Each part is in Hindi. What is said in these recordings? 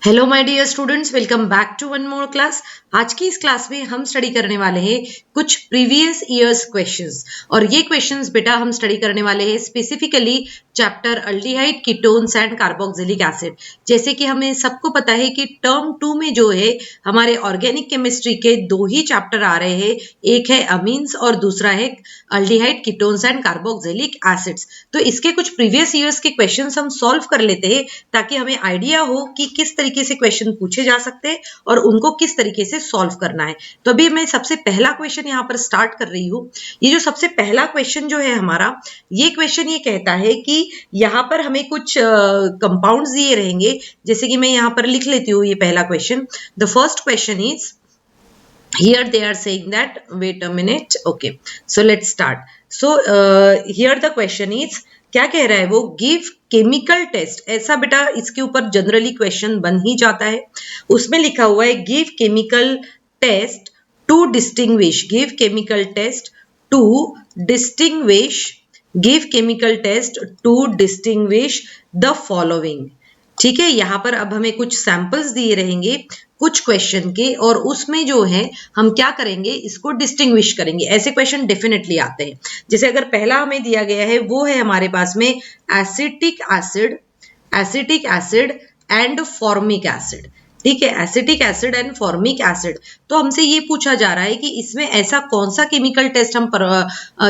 Hello my dear students, welcome back to one more class. आज की इस क्लास में हम स्टडी करने वाले हैं कुछ प्रीवियस ईयर्स क्वेश्चंस। और ये क्वेश्चंस बेटा हम स्टडी करने वाले हैं specifically chapter aldehyde ketones and carboxylic acid. जैसे कि हमें सबको पता है कि टर्म 2 में जो है हमारे ऑर्गेनिक केमिस्ट्री के दो ही चैप्टर आ रहे हैं, एक है अमीन्स और दूसरा है aldehyde ketones and carboxylic acids. तो इसके कुछ प्रीवियस ईयर्स के क्वेश्चंस हम सॉल्व कर लेते हैं ताकि हमें आइडिया हो कि किस तरीके से क्वेश्चन पूछे जा सकते हैं और उनको किस तरीके से सॉल्व करना है। तो अभी मैं सबसे पहला क्वेश्चन यहाँ पर स्टार्ट कर रही हूँ। ये जो सबसे पहला क्वेश्चन जो है हमारा, ये क्वेश्चन ये कहता है कि यहाँ पर हमें कुछ कंपाउंड्स दिए रहेंगे। जैसे कि मैं यहाँ पर लिख लेती हूँ ये पहला question. The first question is, here they are saying that, wait a minute, okay, so let's start. So here the question is, क्या कह रहा है वो, गिव केमिकल टेस्ट। ऐसा बेटा इसके ऊपर जनरली क्वेश्चन बन ही जाता है। उसमें लिखा हुआ है give chemical test to distinguish, give chemical test to distinguish, give chemical test to distinguish the following. ठीक है, यहाँ पर अब हमें कुछ सैंपल्स दिए रहेंगे कुछ क्वेश्चन के, और उसमें जो है हम क्या करेंगे, इसको डिस्टिंग्विश करेंगे। ऐसे क्वेश्चन डेफिनेटली आते हैं। जैसे अगर पहला हमें दिया गया है वो है हमारे पास में acetic acid and formic acid. ठीक है, acetic acid and formic acid. तो हमसे ये पूछा जा रहा है कि इसमें ऐसा कौन सा केमिकल टेस्ट हम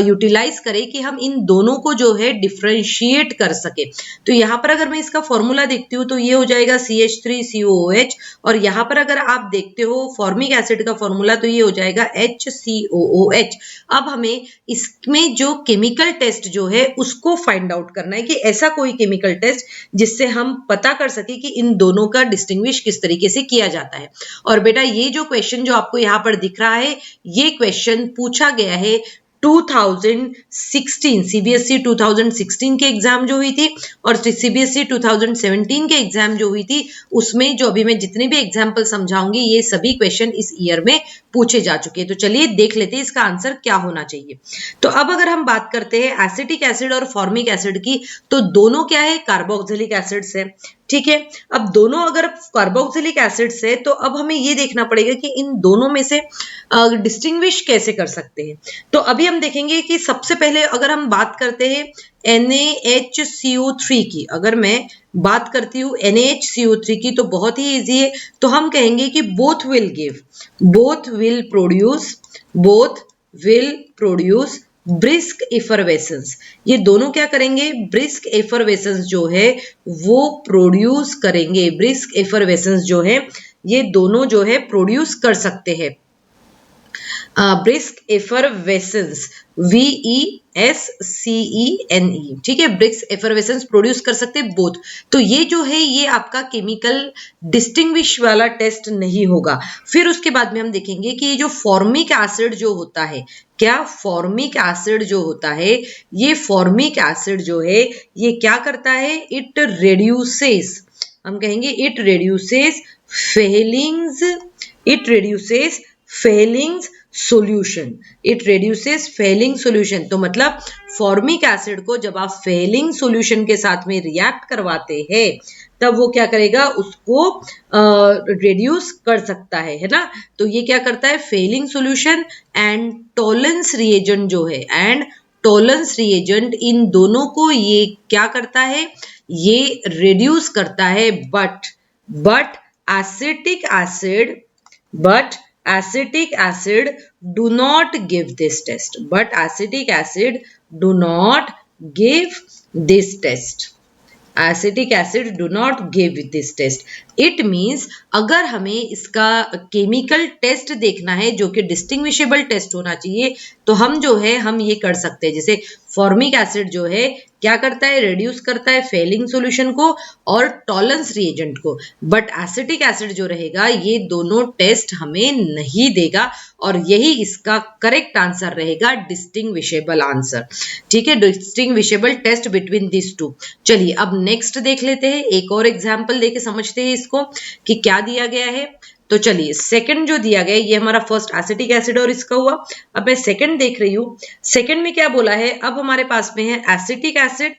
यूटिलाइज करें कि हम इन दोनों को जो है डिफरेंशिएट कर सके। तो यहाँ पर अगर मैं इसका फॉर्मूला देखती हूँ तो ये हो जाएगा CH3COOH, और यहाँ पर अगर आप देखते हो फॉर्मिक एसिड का फॉर्मूला तो ये हो जाएगा HCOOH। अब हमें इसमें जो केमिकल टेस्ट जो है उसको फाइंड आउट करना है कि ऐसा कोई केमिकल टेस्ट जिससे हम पता कर सके कि इन दोनों का डिस्टिंग्विश किस तरीके से किया जाता है। और बेटा ये जो क्वेश्चन जो आपको यहाँ पर दिख रहा है, ये क्वेश्चन पूछा गया है 2016 सीबीएसई 2016 के एग्जाम जो हुई थी और सीबीएसई 2017 के एग्जाम जो हुई थी, उसमें जो अभी मैं जितने भी एग्जाम्पल समझाऊंगी ये सभी क्वेश्चन इस ईयर में पूछे जा चुके हैं। तो चलिए देख लेते हैं इसका आंसर क्या होना चाहिए। तो अब अगर हम बात करते हैं एसिटिक एसिड और फॉर्मिक एसिड की, तो दोनों क्या है, कार्बोक्सिलिक एसिड्स है। ठीक है, अब दोनों अगर कार्बोक्सिलिक एसिड्स है तो अब हमें ये देखना पड़ेगा कि इन दोनों में से डिस्टिंग्विश कैसे कर सकते हैं। तो अभी हम देखेंगे कि सबसे पहले अगर हम बात करते हैं NaHCO3 की, अगर मैं बात करती हूँ NaHCO3 की तो बहुत ही इजी है। तो हम कहेंगे कि both will produce brisk effervescence. ये दोनों क्या करेंगे, ब्रिस्क एफरवेसेंस जो है वो प्रोड्यूस करेंगे। ब्रिस्क एफरवेसेंस जो है ये दोनों जो है प्रोड्यूस कर सकते हैं। ब्रिस्क एफरवेसेंस VESCENE, ठीक है, ब्रिस्क एफरवेसेंस प्रोड्यूस कर सकते हैं बोथ। तो ये जो है ये आपका केमिकल डिस्टिंग्विश वाला टेस्ट नहीं होगा। फिर उसके बाद में हम देखेंगे कि ये जो फॉर्मिक एसिड जो होता है, क्या फॉर्मिक एसिड जो होता है, ये फॉर्मिक एसिड जो है ये क्या करता है, इट रेड्यूसेस, हम कहेंगे it reduces Fehling's solution, it reduces Fehling solution. तो मतलब फॉर्मिक एसिड को जब आप फेलिंग सॉल्यूशन के साथ में रिएक्ट करवाते हैं तब वो क्या करेगा, उसको रिड्यूस कर सकता है ना। तो ये क्या करता है, Fehling solution and Tollens reagent जो है, एंड टॉलेंस रिएजेंट, इन दोनों को ये क्या करता है, ये रिड्यूस करता है। But acetic acid do not give this test, but acetic acid do not give this test, acetic acid do not give this test. It means अगर हमें इसका केमिकल टेस्ट देखना है जो कि डिस्टिंग्विशेबल टेस्ट होना चाहिए, तो हम जो है हम ये कर सकते हैं। जैसे फॉर्मिक एसिड जो है क्या करता है, रिड्यूस करता है फेलिंग सॉल्यूशन को और टॉलेंस रिएजेंट को, बट एसिटिक एसिड जो रहेगा ये दोनों टेस्ट हमें नहीं देगा, और यही इसका करेक्ट आंसर रहेगा, डिस्टिंग्विशेबल आंसर। ठीक है, distinguishable test between this two. चलिए अब नेक्स्ट देख लेते हैं, एक और एग्जाम्पल देके समझते हैं इसको कि क्या दिया गया है। तो चलिए सेकंड जो दिया गया है, ये हमारा फर्स्ट एसिटिक एसिड और इसका हुआ। अब मैं सेकंड देख रही हूँ, सेकंड में क्या बोला है, अब हमारे पास में है एसिटिक एसिड,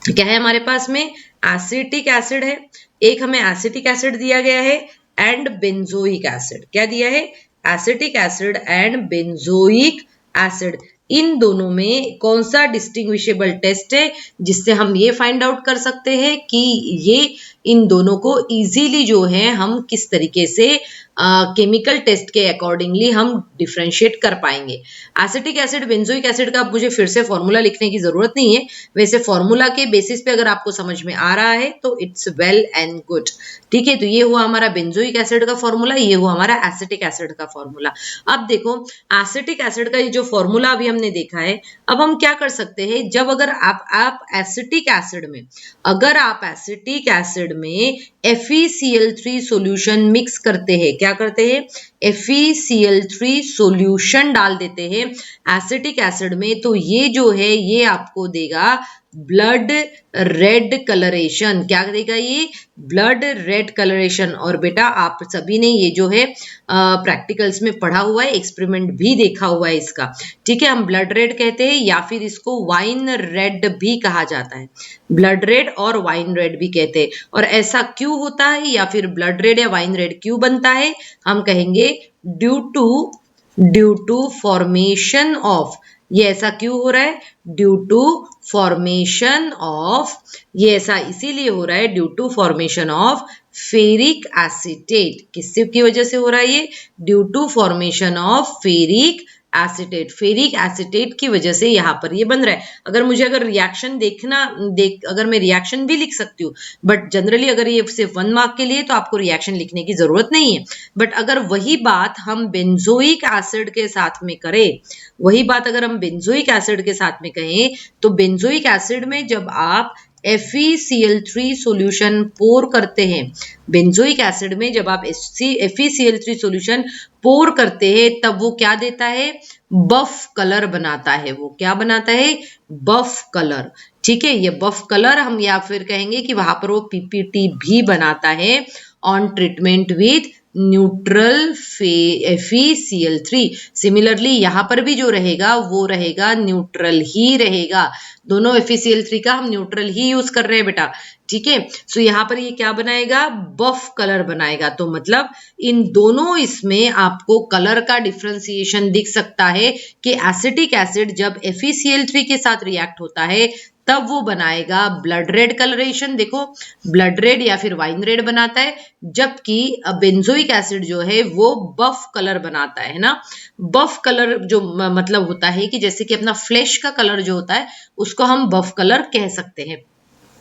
क्या है हमारे पास में एसिटिक एसिड है, एक हमें एसिटिक एसिड दिया गया है एंड बेंजोइक एसिड। क्या दिया है? Acetic acid and benzoic acid. इन दोनों में कौन सा डिस्टिंग्विशेबल टेस्ट है जिससे हम ये फाइंड आउट कर सकते हैं कि ये इन दोनों को इजीली जो है हम किस तरीके से केमिकल टेस्ट के अकॉर्डिंगली हम डिफरेंशिएट कर पाएंगे। एसिटिक एसिड बेंजोइक एसिड का मुझे फिर से फॉर्मूला लिखने की जरूरत नहीं है, वैसे फॉर्मूला के बेसिस पे अगर आपको समझ में आ रहा है तो इट्स वेल एंड गुड। ठीक है, तो ये हुआ हमारा बेंजोइक एसिड का फॉर्मूला, ये हुआ हमारा एसिटिक एसिड का फॉर्मूला। अब देखो एसिटिक एसिड का ये जो फॉर्मूला अभी हमने देखा है, अब हम क्या कर सकते हैं, जब अगर आप एसिटिक एसिड में, अगर आप एसिटिक एसिड में FeCl3 सॉल्यूशन मिक्स करते हैं, क्या करते हैं, FeCl3 सॉल्यूशन डाल देते हैं एसिटिक एसिड में, तो ये जो है ये आपको देगा ब्लड रेड कलरेशन। क्या देगा ये? Blood red colouration. और बेटा आप सभी ने ये जो है प्रैक्टिकल्स में पढ़ा हुआ है, एक्सपेरिमेंट भी देखा हुआ है इसका। ठीक है, हम ब्लड रेड कहते हैं या फिर इसको वाइन रेड भी कहा जाता है, ब्लड रेड और वाइन रेड भी कहते हैं। और ऐसा क्यों होता है या फिर ब्लड रेड या वाइन रेड क्यों बनता है? हम कहेंगे ड्यू टू फॉर्मेशन ऑफ, ये ऐसा क्यों हो रहा है? ड्यू टू फॉर्मेशन ऑफ, ये ऐसा इसीलिए हो रहा है due to formation of ferric acetate. किसकी वजह से हो रहा है ये? Due to formation of ferric acetate. Ferric acetate की वजह से यहाँ पर ये बन रहा है। अगर रिएक्शन अगर मैं रिएक्शन भी लिख सकती हूँ, बट जनरली अगर ये सिर्फ 1 मार्क के लिए तो आपको रिएक्शन लिखने की जरूरत नहीं है। बट अगर वही बात हम बेंजोइक एसिड के साथ में करें, वही बात अगर हम बेंजोइक एसिड के साथ में कहें, तो बेंजोइक एसिड में जब आप FeCl3 सॉल्यूशन पोर करते हैं, बेंजोइक एसिड में जब आप FeCl3 सॉल्यूशन पोर करते हैं, तब वो क्या देता है? बफ कलर बनाता है। वो क्या बनाता है? बफ कलर। ठीक है, ये बफ कलर हम या फिर कहेंगे कि वहां पर वो PPT भी बनाता है on treatment with neutral FeCl3। Similarly यहाँ पर भी जो रहेगा वो रहेगा न्यूट्रल ही रहेगा। दोनों FeCl3 का हम न्यूट्रल ही यूज कर रहे हैं बेटा। ठीक है, सो यहाँ पर ये क्या बनाएगा? बफ कलर बनाएगा। तो मतलब इन दोनों इसमें आपको कलर का डिफरेंशिएशन दिख सकता है कि एसिटिक एसिड जब FeCl3 के साथ रिएक्ट होता है तब वो बनाएगा ब्लड रेड कलरेशन, देखो ब्लड रेड या फिर वाइन रेड बनाता है, जबकि बेंजोइक एसिड जो है वो बफ कलर बनाता है ना। बफ कलर जो मतलब होता है कि जैसे कि अपना फ्लैश का कलर जो होता है उसको हम बफ कलर कह सकते हैं।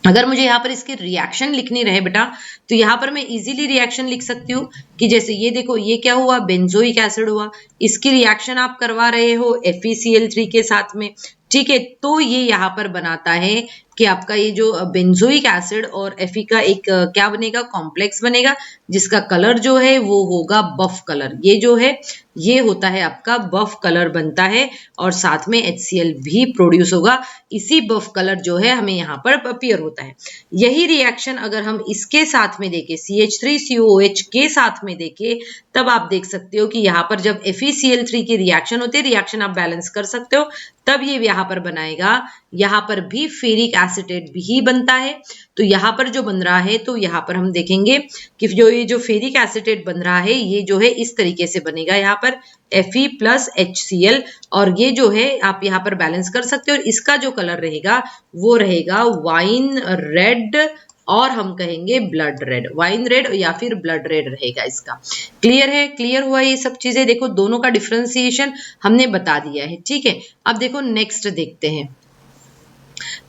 अगर मुझे यहाँ पर इसकी रिएक्शन लिखनी रहे बेटा, तो यहाँ पर मैं इजीली रिएक्शन लिख सकती हूँ कि जैसे ये देखो, ये क्या हुआ? बेंजोइक एसिड हुआ, इसकी रिएक्शन आप करवा रहे हो FeCl3 के साथ में। ठीक है, तो ये यहाँ पर बनाता है कि आपका ये जो बेंजोइक एसिड और Fe का एक क्या बनेगा? कॉम्प्लेक्स बनेगा, जिसका कलर जो है वो होगा बफ कलर। ये जो है ये होता है आपका बफ कलर बनता है और साथ में HCl भी प्रोड्यूस होगा। इसी बफ कलर जो है हमें यहाँ पर अपीयर होता है। यही रिएक्शन अगर हम इसके साथ में देखें, CH3COOH के साथ में देखें, तब आप देख सकते हो कि यहाँ पर जब FeCl3 की रिएक्शन होती है, रिएक्शन आप बैलेंस कर सकते हो, तब ये यहाँ पर बनाएगा, यहाँ पर भी फेरिक एसिटेट भी बनता है। तो यहाँ पर जो बन रहा है, तो यहाँ पर हम देखेंगे कि जो ये जो फेरिक एसिटेट बन रहा है ये जो है इस तरीके से बनेगा, यहाँ पर Fe प्लस HCl, और ये जो है आप यहाँ पर बैलेंस कर सकते हो। और इसका जो कलर रहेगा वो रहेगा वाइन रेड, और हम कहेंगे ब्लड रेड, वाइन रेड या फिर ब्लड रेड रहेगा इसका। क्लियर है? क्लियर हुआ ये सब चीजें? देखो दोनों का डिफरेंशिएशन हमने बता दिया है। ठीक है, अब देखो नेक्स्ट देखते हैं।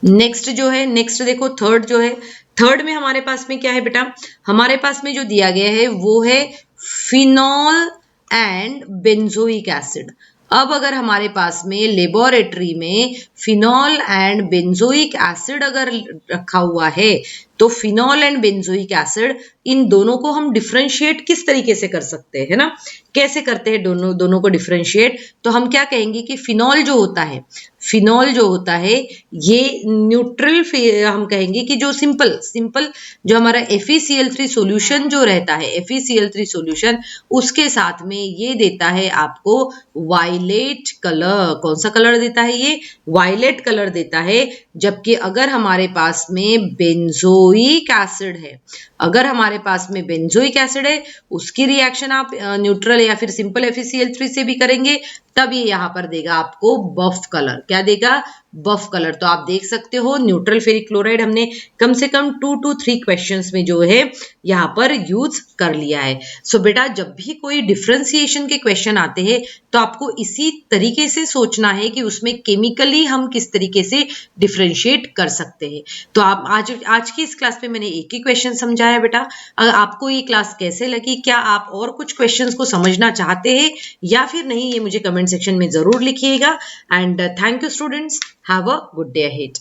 नेक्स्ट जो है, नेक्स्ट देखो थर्ड जो है, थर्ड में हमारे पास में क्या है बेटा? हमारे पास में जो दिया गया है वो है फिनॉल एंड बेंजोइक एसिड। अब अगर हमारे पास में लेबोरेटरी में फिनॉल एंड बेंजोइक एसिड अगर रखा हुआ है, तो फिनॉल एंड बेंजोइक एसिड, इन दोनों को हम डिफरेंशिएट किस तरीके से कर सकते हैं ना? कैसे करते हैं दोनों को डिफरेंशिएट? तो हम क्या कहेंगे कि फिनॉल जो होता है, फिनॉल जो होता है ये न्यूट्रल, हम कहेंगे कि जो सिंपल जो हमारा FeCl3 सॉल्यूशन जो रहता है, FeCl3 सॉल्यूशन, उसके साथ में ये देता है आपको वायलेट कलर। कौन सा कलर देता है? ये वायलेट कलर देता है। जबकि अगर हमारे पास में बेंजोइक बेंजोइक एसिड है। अगर हमारे पास में बेंजोइक एसिड है, उसकी रिएक्शन आप न्यूट्रल या फिर सिंपल FeCl3 से भी करेंगे, तब ये यहाँ पर देगा आपको बफ कलर। क्या देगा? बफ कलर। तो आप देख सकते हो न्यूट्रल फेरिक क्लोराइड हमने कम से कम 2 to 3 क्वेश्चंस में जो है यहाँ पर यूज कर लिया है। सो बेटा, जब भी कोई डिफरेंशिएशन के क्वेश्चन आते हैं तो आपको इसी तरीके से सोचना है कि उसमें केमिकली हम किस तरीके से डिफरेंशिएट कर सकते हैं। तो आप आज की इस क्लास में मैंने एक ही क्वेश्चन समझाया बेटा। अगर आपको ये क्लास कैसे लगी, क्या आप और कुछ क्वेश्चंस को समझना चाहते हैं या फिर नहीं, ये मुझे कमेंट सेक्शन में जरूर लिखिएगा। And thank you students, have a good day ahead.